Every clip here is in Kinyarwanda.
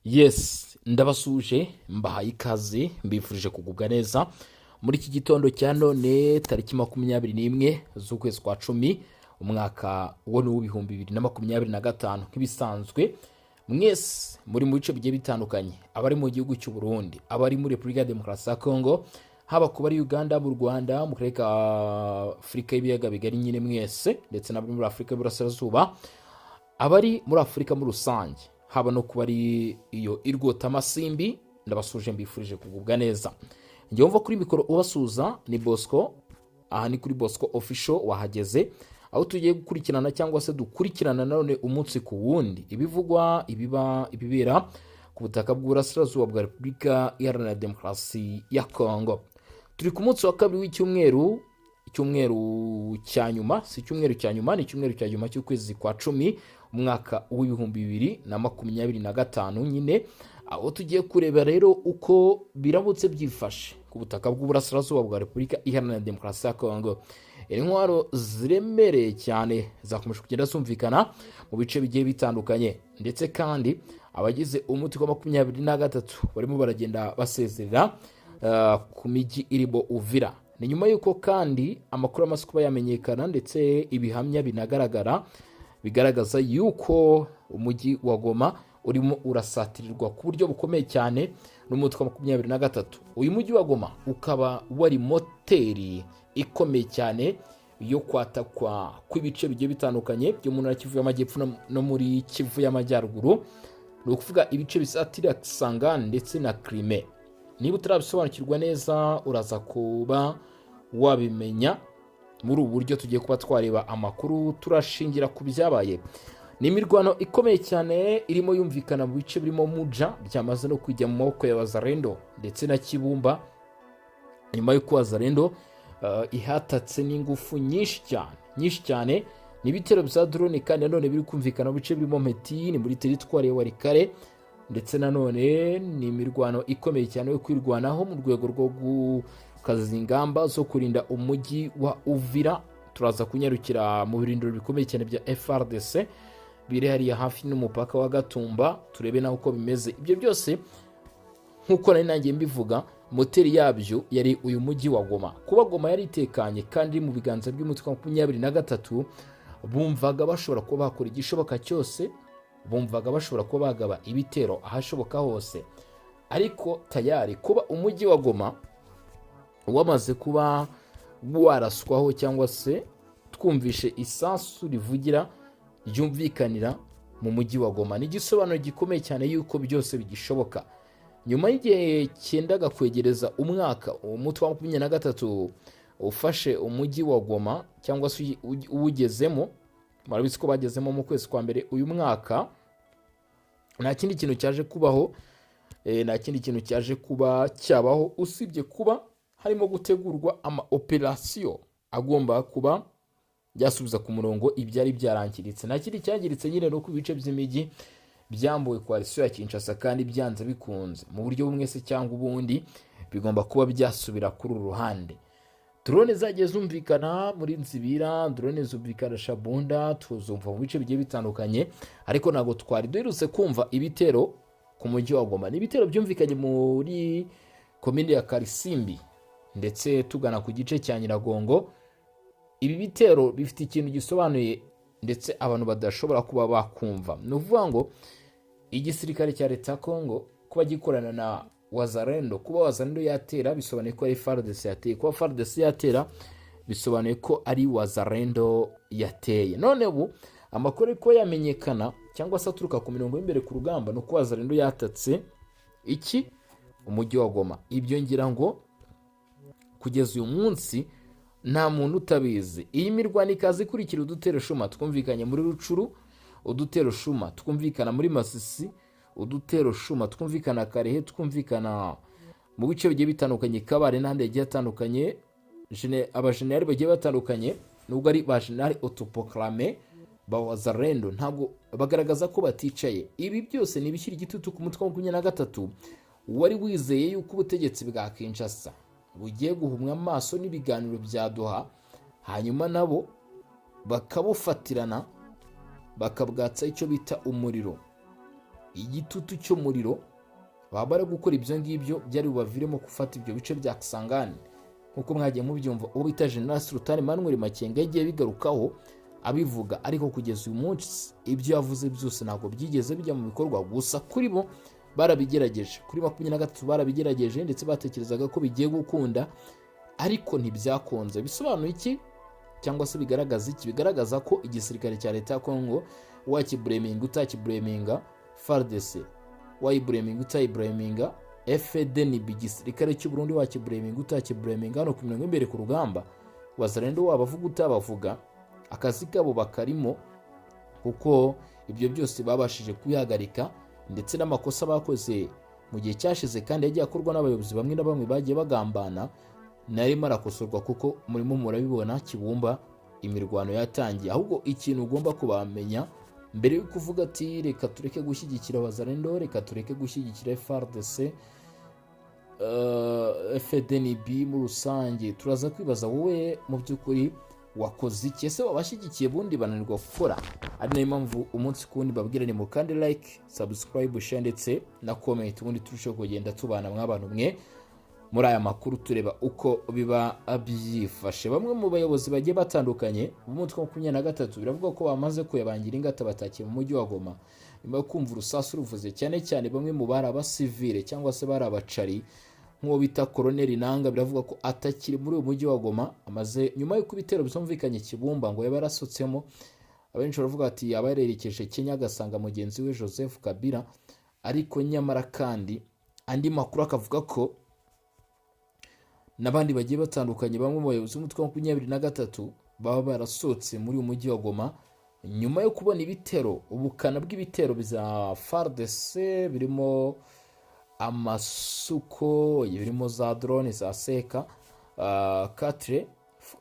Yes, ndabasuje mbahaye ikaze mbifurije kugubwa neza muri iki gitondo cya none tariki 21 z'ukwezi kwa 10 umwaka w'ibihumbi 2025 nk'ibisanzwe. Mwese muri mu bice bigiye bitandukanye, abari mu gihugu cy'u Burundi, abari muri Repubulika ya Demokarasi ya Kongo, haba ku bari Uganda, mu Rwanda, mu karere ka Afurika y'ibiyaga bigari nyine mwese, ndetse n'abari muri Afurika y'Uburasirazuba, abari muri Afurika muri rusange, haba no kuba ari iyo irwota amasimbi, ndabasuje mbifurije kugubwa neza. Njye mva kuri mikoro ubasuza ni Bosco, aha ni kuri Bosco Official wahageze, aho tugiye gukurikirana cyangwa se dukurikirana none umunsi ku wundi ibivugwa, ibibera ku butaka bw'Uburasirazuba bwa Repubulika Iharanira Demokarasi ya Kongo. Turi ku munsi wa kabiri w'icyumweru, icyumweru cya nyuma, si icyumweru cya nyuma, ni icyumweru cya nyuma cy'ukwezi kwa 10 umwaka w'ibihumbi 2025 nyine, aho tugiye kureba rero uko biramutse byifashe ku butaka bw'Uburasirazuba bwa Repubulika Iharanira Demokarasi ya Kongo. Intwaro ziremereye cyane zakomeje kugenda zumvikana mu bice bigiye bitandukanye, ndetse kandi abagize umutwe wa 23 barimo baragenda basezerera ku miji irimo Uvira. Ni nyuma yuko kandi amakuru amaze kuba yamenyekana ndetse ibihamya binagaragara bigaragaza yuko umujyi wa Goma urimo urasatirirwa ku buryo bukomeye cyane n'umutwe wa 23. Uyu mujyi wa Goma ukaba wari moteri ikomeye cyane yo kwatakwa kw'ibice bigiye bitandukanye byo mu ntara ya Kivu y'Amajyepfo no muri Kivu y'Amajyaruguru, ni ukuvuga ibice bisatira Kisangani ndetse na Crimea. Niba utarabisobanukirwa neza uraza kuba wabimenya muri ubu buryo tugiye kuba twareba amakuru turashingira ku byabaye. Ni imirwano ikomeye cyane irimo yumvikana mu bice birimo Muja, byamaze no kujya mu maboko ya Wazalendo ndetse na Kibumba, nyuma y'uko Wazalendo ihatatse n'ingufu nyinshi cyane n'ibitero bya drone, kandi nanone biri kumvikana mu bice birimo Meti, ni muri teritwari ya Walikale, ndetse nanone ni imirwano ikomeye cyane yo kwirwanaho mu rwego rwo gukaza ingamba zo kurinda umujyi wa Uvira. Turaza kunyarukira mu birindiro bikomeye cyane bya FRDC biri hariya hafi n'umupaka wa Gatumba, turebe naho uko bimeze. Ibyo byose nkuko nari nangiye mbivuga, moteri yabyo yari uyu mujyi wa Goma. Kuba Goma yari itekanye kandi mu biganza by'umutwe wa 23, bumvaga bashobora kuba bakora igishoboka cyose, bumvaga bashobora kuba bagaba ibitero ahashoboka hose. Ariko tayari kuba umujyi wa Goma wamaze kuba waraswaho, cyangwa se twumvishe isasu rivugira ryumvikanira mu mujyi wa Goma, ni igisobanuro gikomeye cyane yuko byose bigishoboka. Nyuma y'igihe cyendaga kwegereza umwaka umutwe wa 23 ufashe umujyi wa Goma, cyangwa se uwugezemo, murabizi ko bagezemo mu kwezi kwa mbere uyu mwaka, nta kindi kintu cyaje kubaho, nta kindi kintu cyaje kuba cyabaho usibye kuba harimo gutegurwa ama operation agomba kuba byasubiza ku murongo ibyari byarangiritse. Nta kindi cyangiritse nyine no ku bice by'imijyi byambuwe koalisiyo ya Kinshasa, kandi byanze bikunze mu buryo bumwe se cyangwa ubundi bigomba kuba byasubira kuri uru ruhande. Drone zagiye zumvikana muri Nzibira, drone zumvikana Shabunda, tuzumva mu bice bigiye bitandukanye, ariko ntabwo twari duherutse kumva ibitero ku mujyi wa Goma. Ni ibitero byumvikanye muri komine ya Karisimbi ndetse tugana ku gice cya Nyiragongo. Ibi bitero bifite ikintu gisobanuye ndetse abantu badashobora kuba bakumva. Ni ukuvuga ngo igisirikare cya leta ya Kongo kuba gikorana na Wazalendo, kuba Wazalendo yatera bisobanuye ko ari FARDC yateye, kuba FARDC yatera bisobanuye ko ari Wazalendo yateye. None ubu amakuru ko yamenyekana cyangwa se aturuka ku mirongo y'imbere ku rugamba no kuba Wazalendo yatatse iki umujyi wa Goma. Ibyo ngira ngo kugeza uyu munsi nta muntu utabizi. Iyi mirwano ikaza ikurikira udutero shuma twumvikanye muri Rucuru, udutero shuma twumvikana muri Masisi, udutero shuma twumvikana Karehe, twumvikana mu bice bigiye bitandukanye Kabare n'ahandi hagiye hatandukanye. Abajenerali bagiye batandukanye, nubwo ari ba generali autoproclamé ba Wazalendo, ntabwo bagaragaza ko baticaye. Ibi byose ni bishyira igitutu ku mutwe wa 23 wari wizeye yuko ubutegetsi bwa Kinshasa bugiye guhumwa amaso n'ibiganiro bya Doha, hanyuma nabo bakabufatirana bakabwatsa icyo bita umuriro. igitutu cy'umuriro, baba bari gukora ibyo ngibyo byari bubaviremo gufata ibyo bice bya Kisangani. Nk'uko mwagiye mubyumva, uwo bita General Sultan Emmanuel Makenga yagiye bigarukaho abivuga, ariko kugeza uyu munsi ibyo yavuze byose ntabwo byigeze bijya mu bikorwa. Gusa kuri bo barabigerageje, kuri 23 barabigerageje ndetse batekerezaga ko bigiye gukunda, ariko ntibyakunze. Bisobanuye iki cyangwa se bigaragaza iki? Bigaragaza ko igisirikare cya leta ya Kongo wakibureminga utakibureminga, FARDC wayibureminga utayibureminga, FDNB igisirikare cy'u Burundi wakibureminga utakibureminga, hano ku mirongo imbere ku rugamba wazarendo wabavuga utabavuga, akazi kabo bakarimo, kuko ibyo byose babashije kubihagarika. Ndetse n'amakosa bakoze mu gihe cyashize kandi yagiye akorwa n'abayobozi bamwe na bamwe bagiye bagambana, narimo arakosorwa, kuko murimo murabibona Kibumba imirwano yatangiye. Ahubwo ikintu ugomba kubamenya mbere yo kuvuga ati reka tureke gushyigikira wazarendo, reka tureke gushyigikira FARDC, FDNB muri rusange, turaza kwibaza wowe mu by'ukuri wakoze iki? Ese wabashyigikiye bundi bananirwa gukora? Ari nayo mpamvu umunsi kundi babwira ni mu kandi like, subscribe, share ndetse na comment, ubundi turusheho kugenda tubana mw'abantu mwe muri aya makuru tureba uko biba byifashe. Bamwe mu bayobozi bagiye batandukanye b'umutwe wa 23 biravuga ko bamaze kuyabangira ingata batakiye mu mujyi wa Goma nyuma yo kumva urusasu ruvuze, cyane cyane bamwe mu bari abasivile cyangwa se bari abacari nk'uwo bita Colonel Nanga. Biravuga ko atakiri muri uyu mujyi wa Goma, amaze nyuma y'uko ibitero byumvikanye Kibumba ngo yabarasutsemo. Abenshi baravuga ati yabarerekeje Kenya agasanga mugenzi we Joseph Kabila, ariko nyamara kandi andi makuru akavuga ko n'abandi bagiye batandukanye bamwe mu bayobozi b'umutwe wa 23 baba barasotse muri uyu mujyi wa Goma nyuma yo kubona ibitero, ubukana bw'ibitero bya FARDC birimo amasuko, birimo za drone za Seka 4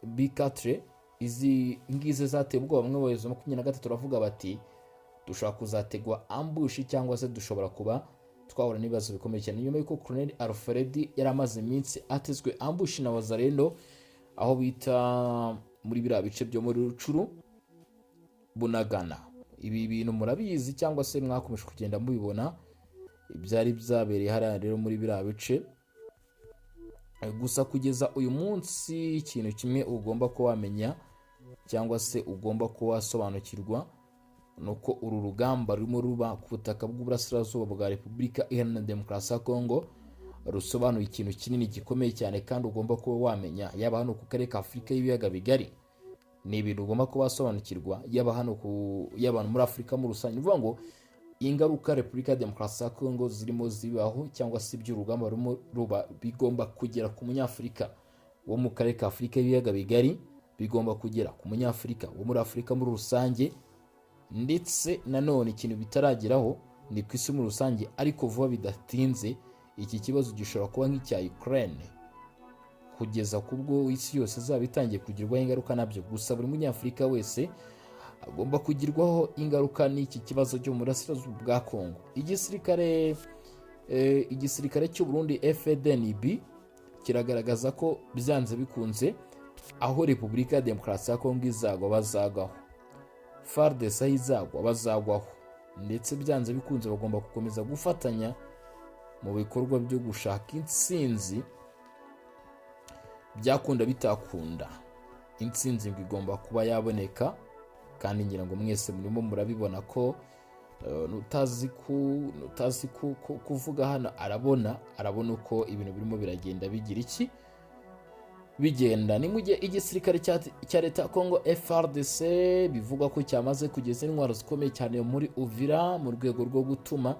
B4. Izi ngize zateye ubwoba bamwe mu bayobozi 23 bavuga bati dushobora kuzategwa ambush cyangwa se dushobora kuba twahura n'ibibazo bikomeye cyane, nyuma y'uko Colonel Alfred yari amaze iminsi atezwe ambush na wazarendo aho bita muri biriya bice byo muri Rucuru Bunagana. Ibi bintu murabizi cyangwa se mwakomeje kugenda mubibona ibyari byabereye hariya rero muri biriya bice. Gusa kugeza uyu munsi ikintu kimwe ugomba ko wamenya cyangwa se ugomba ko wasobanukirwa nuko uru rugamba rurimo ruba ku butaka bw'uburasirazuba bwa Repubulika Iharanira Demokarasi ya Kongo rusobanuye ikintu kinini gikomeye cyane, kandi ugomba kuba wamenya yaba hano ku karere ka Afurika y'ibiyaga bigari. Ni ibintu ugomba kuba wasobanukirwa yaba hano y'abantu muri Afurika muri rusange. Nivuga ngo ingaruka Repubulika ya Demokarasi ya Kongo zirimo zibaho cyangwa se iby'urugamba rurimo ruba bigomba kugera ku munyafurika wo mu karere ka Afurika y'ibiyaga bigari, bigomba kugera ku munyafurika wo muri Afurika muri rusange, ndetse nanone ikintu bitarageraho ni ku isi muri rusange. Ariko vuba bidatinze iki kibazo gishobora kuba nk'icya Ukraine, kugeza kubwo isi yose izaba itangiye kugirwaho ingaruka nabyo. Gusa buri munyafurika wese agomba kugirwaho ingaruka n'iki kibazo cyo mu burasirazuba bwa Kongo. Igisirikare cy'u Burundi FDNB kiragaragaza ko byanze bikunze aho Repubulika ya Demokarasi ya Kongo izagwa bazagaho, FARDC izagwa bazagwaho, ndetse byanze bikunze bagomba gukomeza gufatanya mu bikorwa byo gushaka intsinzi. Byakunda bitakunda intsinzi ngo igomba kuba yaboneka, kandi ngira ngo mwese murimo murabibona ko nutazi kuvuga hano arabona uko ibintu birimo biragenda bigira iki bigenda. Ni mu gihe igisirikare cya leta ya Kongo FARDC bivuga ko cyamaze kugeza intwaro zikomeye cyane muri Uvira mu rwego rwo gutuma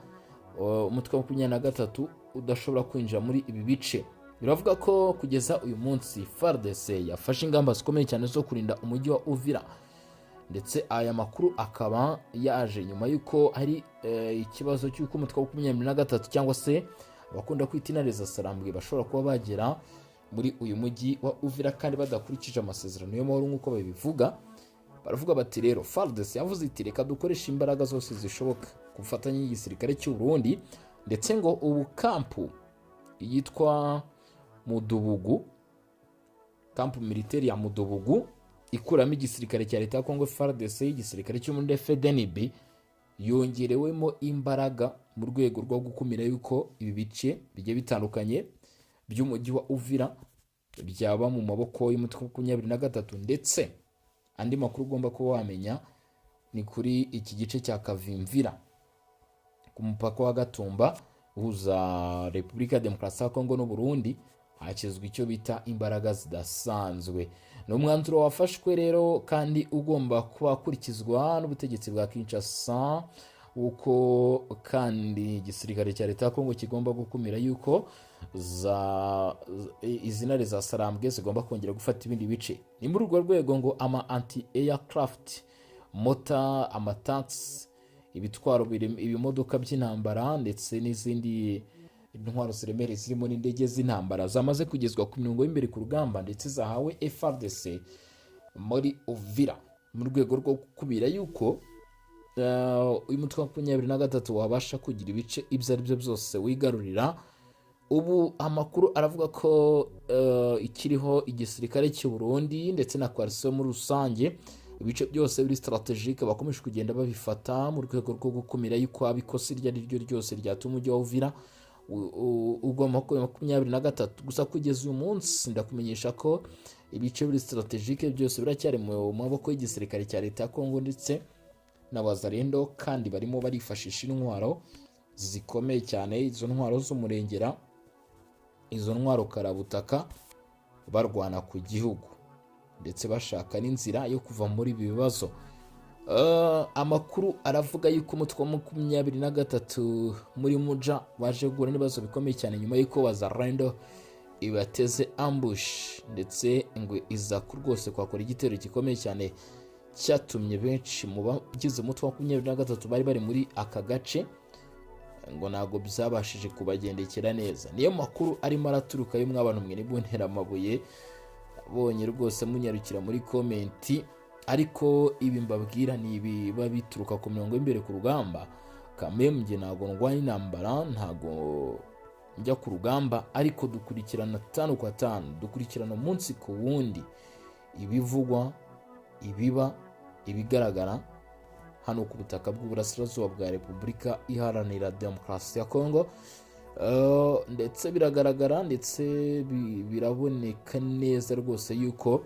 umutwe wa 23 udashobora kwinjira muri ibi bice. Biravuga ko kugeza uyu munsi FARDC yafashe ingamba zikomeye cyane zo kurinda umujyi wa Uvira, ndetse aya makuru akaba yaje nyuma y'uko hari ikibazo cy'uko umutwe wa 23 cyangwa se abakunda kwita intare za Sarambwe bashobora kuba bagera muri uyu mujyi wa Uvira kandi badakurikije amasezerano y'amahoro nk'uko babivuga. Baravuga bati rero FARDC yavuze iti reka dukoresha imbaraga zose zishoboka ku bufatanye n'igisirikare cy'u Burundi, ndetse ngo ubu kampu yitwa Mudubugu, kampu militaire ya Mudubugu ikuramo igisirikare cya leta ya Kongo FARDC, igisirikare cyo muri FDNB yongerewemo imbaraga mu rwego rwo gukumira yuko ibi bice bigiye bitandukanye by'umujyi wa Uvira byaba mu maboko y'umutwe wa 23. Ndetse andi makuru ugomba kuba wamenya ni kuri iki gice cya Kavimvira ku mupaka wa Gatumba uhuza Repubulika ya Demokarasi ya Kongo n'u Burundi, hashyizwe icyo bita imbaraga zidasanzwe. Ni umwanzuro wafashwe rero kandi ugomba kuba akurikizwa n'ubutegetsi bwa Kinshasa, uko kandi igisirikare cya leta ya Kongo kigomba gukumira yuko izinare za Sarambwe zigomba kongera gufata ibindi bice. Ni muri urwo rwego ngo ama anti-aircraft mota, amatanks, ibitwaro ibimodoka by'intambara ndetse n'izindi intwaro ziremereye zirimo n'indege z'intambara zamaze kugezwa ku mirongo y'imbere ku rugamba ndetse zahawe FARDC muri Uvira mu rwego rwo gukubira yuko uyu mutwe wa 23 wabasha kugira ibice ibyo ari byo byose wigarurira. Ubu amakuru aravuga ko ikiriho igisirikare cy'u Burundi ndetse na coalition muri rusange, ibice byose biri strategique bakomeje kugenda babifata mu rwego rwo gukumira yuko abikosi iryo ari ryo ryose ryatuma umujyi wa Uvira ugomba 23. Gusa kugeza uyu munsi ndakumenyesha ko ibice biri strategique byose biracyari mu maboko y'igisirikare cya leta ya Kongo ndetse na Wazalendo, kandi barimo barifashisha intwaro zikomeye cyane, izo ntwaro z'umurengera, izo ntwaro karabutaka, barwana ku gihugu ndetse bashaka n'inzira yo kuva muri ibi bibazo. Amakuru aravuga yuko umutwe wa 23 muri Muja waje guhura n'ibibazo bikomeye cyane nyuma yuko Wazalendo ibateze ambush ndetse ngo iza ku rwose kwakora igitero gikomeye cyane cyatumye benshi mu bagize umutwe wa 23 bari bari muri aka gace ngo ntago byabashije kubagendekera neza. Niyo makuru arimo araturuka yo mw'abantu mwe nibuntera amabuye bonye rwose munyarukira muri komenti, ariko ibi mbabwira ni ibi babituruka ku mirongo y'imbere ku rugamba. Kamembye ntago ndwanya intambara, ntago njya ku rugamba, ariko dukurikirana 5 kwa 5, dukurikirana umunsi ku wundi ibivugwa, ibiba, ibigaragara hano ku butaka bw'uburasirazuba bwa Repubulika Iharanira Demokarasi ya Kongo. Ndetse biragaragara ndetse biraboneka neza rwose yuko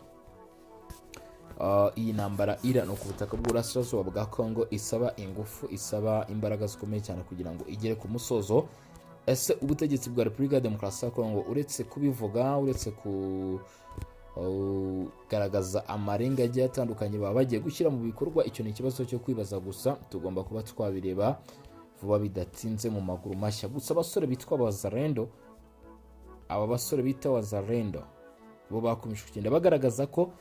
iyi ntambara irano ku butaka bw'uburasirazuba bwa Kongo isaba ingufu, isaba imbaraga zikomeye cyane kugira ngo igere ku musozo. Ese ubutegetsi bwa Repubulika ya Demokarasi ya Kongo uretse kubivuga, uretse kugaragaza amarenga agiye atandukanye baba bagiye gushyira mu bikorwa, icyo ni ikibazo cyo kwibaza. Gusa tugomba kuba twabireba vuba bidatinze mu maguru mashya. Gusa abasore bitwa Wazalendo, aba basore bita Wazalendo bo bakomeje kugenda bagaragaza ko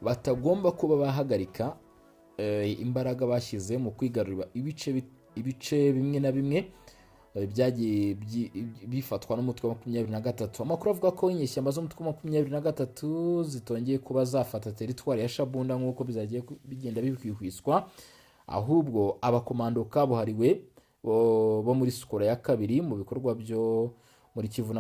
batagomba kuba bahagarika imbaraga bashyize mu kwigarurira ibice bimwe na bimwe byagiye bifatwa n'umutwe wa 23. Amakuru avuga ko inyeshyamba z'umutwe wa 23 zitongeye kuba zafata teritwari ya Shabunda nk'uko bizagiye bigenda bihwiswa, ahubwo abakomando kabuhariwe bo muri Sukora ya kabiri mu bikorwa byo muri Kivu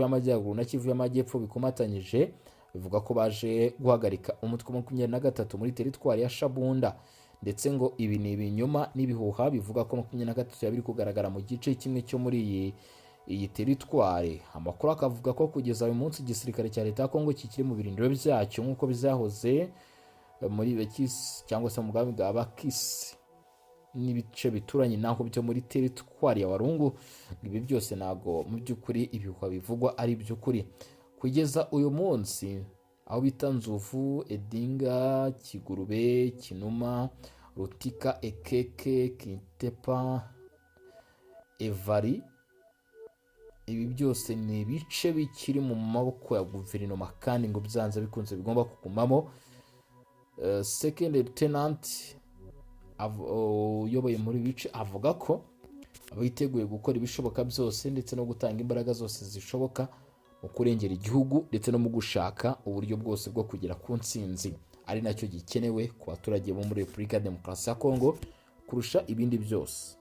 y'Amajyaruguru na Kivu y'Amajyepfo bikomatanyije bivuga ko baje guhagarika umutwe wa 23 muri teritwari ya Shabunda. Ndetse ngo ibi ni ibinyoma n'ibihuha bivuga ko 23 yabiri kugaragara mu gice kimwe cyo muri iyi teritwari. Amakuru akavuga ko kugeza uyu munsi igisirikare cya leta ya Kongo kikiri mu birindiro byacyo nk'uko bizahoze muri Bekisi cyangwa se mu bwami bwa Bakisi n'ibice bituranye naho byo muri teritwari ya Warungu. Ibi byose nago mu by'ukuri ibihuha bivugwa ari by'ukuri. Kugeza uyu munsi aho bita Nzovu, Edinga, Kigurube, Kinuma, Rutika, Ekeke, Kintepa, Evari, ibi byose ni ibice bikiri mu maboko ya guverinoma kandi ngo byanze bikunze bigomba kugumamo. Second Lieutenant uyoboye muri bice avuga ko abiteguye gukora ibishoboka byose ndetse no gutanga imbaraga zose zishoboka mu kurengera igihugu ndetse no mu gushaka uburyo bwose bwo kugera ku ntsinzi, ari nacyo gikenewe ku baturage bo muri Repubulika ya Demokarasi ya Kongo kurusha ibindi byose.